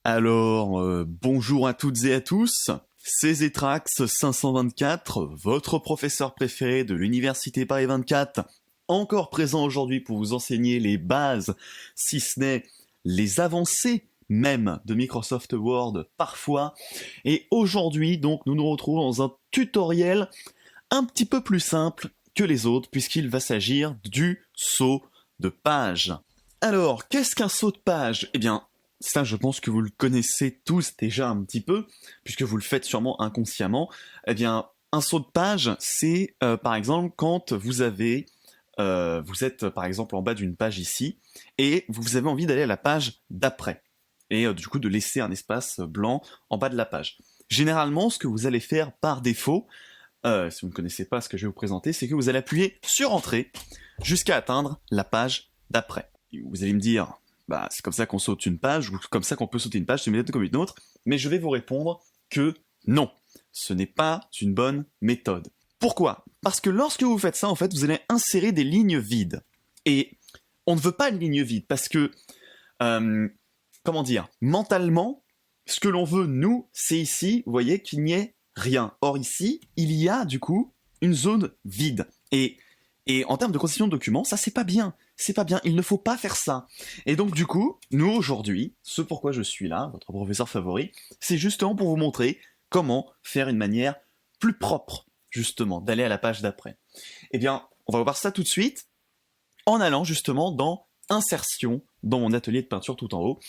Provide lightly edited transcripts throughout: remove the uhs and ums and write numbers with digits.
Alors, bonjour à toutes et à tous, c'est Zetrax 524, votre professeur préféré de l'Université Paris 24, encore présent aujourd'hui pour vous enseigner les bases, si ce n'est les avancées même de Microsoft Word parfois. Et aujourd'hui, donc, nous nous retrouvons dans un tutoriel un petit peu plus simple que les autres, puisqu'il va s'agir du saut de page. Alors, qu'est-ce qu'un saut de page ? Eh bien, ça, je pense que vous le connaissez tous déjà un petit peu, puisque vous le faites sûrement inconsciemment. Eh bien, un saut de page, c'est par exemple quand vous êtes par exemple en bas d'une page ici, et vous avez envie d'aller à la page d'après, et du coup de laisser un espace blanc en bas de la page. Généralement, ce que vous allez faire par défaut, si vous ne connaissez pas ce que je vais vous présenter, c'est que vous allez appuyer sur Entrée jusqu'à atteindre la page d'après. Vous allez me dire, bah, c'est comme ça qu'on saute une page, ou comme ça qu'on peut sauter une page, c'est une méthode comme une autre, mais je vais vous répondre que non, ce n'est pas une bonne méthode. Pourquoi ? Parce que lorsque vous faites ça, en fait, vous allez insérer des lignes vides. Et on ne veut pas une ligne vide, parce que, mentalement, ce que l'on veut, nous, c'est ici, vous voyez, qu'il n'y ait rien. Or ici, il y a, du coup, une zone vide. Et en termes de constitution de document, ça c'est pas bien. C'est pas bien, il ne faut pas faire ça. Et donc du coup, nous aujourd'hui, ce pourquoi je suis là, votre professeur favori, c'est justement pour vous montrer comment faire une manière plus propre, justement, d'aller à la page d'après. Eh bien, on va voir ça tout de suite, en allant justement dans Insertion, dans mon atelier de peinture tout en haut.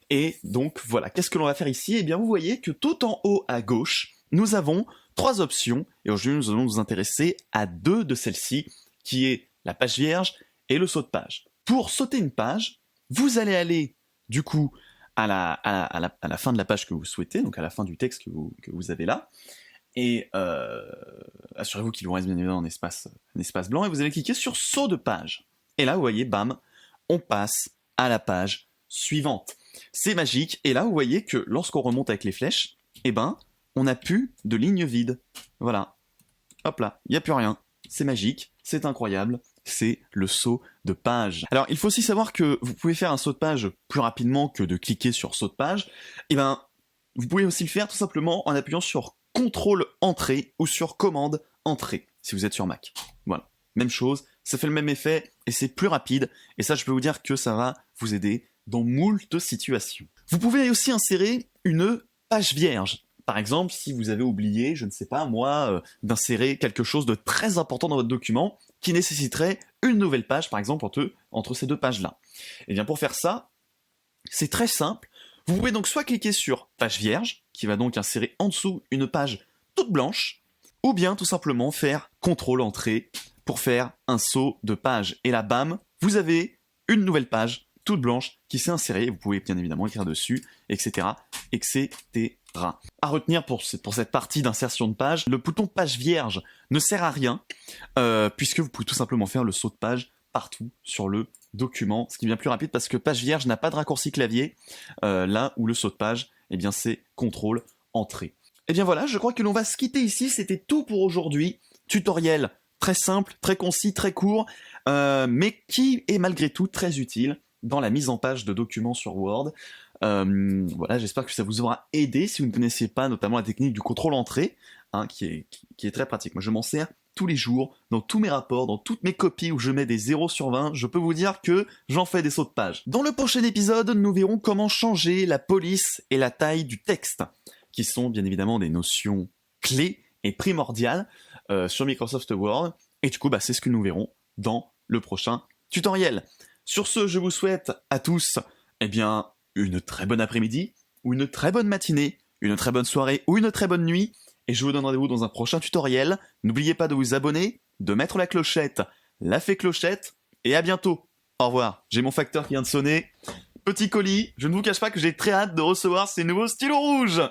Et donc voilà, qu'est-ce que l'on va faire ici ? Eh bien, vous voyez que tout en haut à gauche, nous avons 3 options, et aujourd'hui nous allons nous intéresser à 2 de celles-ci, qui est la page vierge et le saut de page. Pour sauter une page, vous allez aller du coup à la fin de la page que vous souhaitez, donc à la fin du texte que vous avez là, et assurez-vous qu'il vous reste bien évidemment un espace blanc, et vous allez cliquer sur saut de page. Et là, vous voyez, bam, on passe à la page suivante. C'est magique, et là, vous voyez que lorsqu'on remonte avec les flèches, eh ben, on n'a plus de ligne vide. Voilà. Hop là, il n'y a plus rien. C'est magique, c'est incroyable, c'est le saut de page. Alors, il faut aussi savoir que vous pouvez faire un saut de page plus rapidement que de cliquer sur saut de page. Et ben, vous pouvez aussi le faire tout simplement en appuyant sur CTRL Entrée ou sur Commande Entrée, si vous êtes sur Mac. Voilà, même chose, ça fait le même effet et c'est plus rapide. Et ça, je peux vous dire que ça va vous aider dans moult situations. Vous pouvez aussi insérer une page vierge. Par exemple, si vous avez oublié, je ne sais pas moi, d'insérer quelque chose de très important dans votre document qui nécessiterait une nouvelle page, par exemple, entre ces 2 pages-là. Et bien pour faire ça, c'est très simple. Vous pouvez donc soit cliquer sur page vierge, qui va donc insérer en dessous une page toute blanche, ou bien tout simplement faire CTRL Entrée pour faire un saut de page. Et là, bam, vous avez une nouvelle page toute blanche qui s'est insérée. Vous pouvez bien évidemment écrire dessus, etc., etc. À retenir pour cette partie d'insertion de page, le bouton page vierge ne sert à rien, puisque vous pouvez tout simplement faire le saut de page partout sur le document, ce qui est bien plus rapide parce que page vierge n'a pas de raccourci clavier, là où le saut de page, eh bien c'est CTRL Entrée. Et bien voilà, je crois que l'on va se quitter ici, c'était tout pour aujourd'hui. Tutoriel très simple, très concis, très court, mais qui est malgré tout très utile dans la mise en page de documents sur Word. Voilà, j'espère que ça vous aura aidé si vous ne connaissez pas notamment la technique du contrôle entrée, hein, qui est très pratique. Moi, je m'en sers tous les jours, dans tous mes rapports, dans toutes mes copies où je mets des 0 sur 20, je peux vous dire que j'en fais des sauts de page. Dans le prochain épisode, nous verrons comment changer la police et la taille du texte, qui sont bien évidemment des notions clés et primordiales sur Microsoft Word, et du coup, bah, c'est ce que nous verrons dans le prochain tutoriel. Sur ce, je vous souhaite à tous, eh bien, une très bonne après-midi, ou une très bonne matinée, une très bonne soirée, ou une très bonne nuit, et je vous donne rendez-vous dans un prochain tutoriel. N'oubliez pas de vous abonner, de mettre la clochette, la fée clochette, et à bientôt. Au revoir, j'ai mon facteur qui vient de sonner. Petit colis, je ne vous cache pas que j'ai très hâte de recevoir ces nouveaux stylos rouges.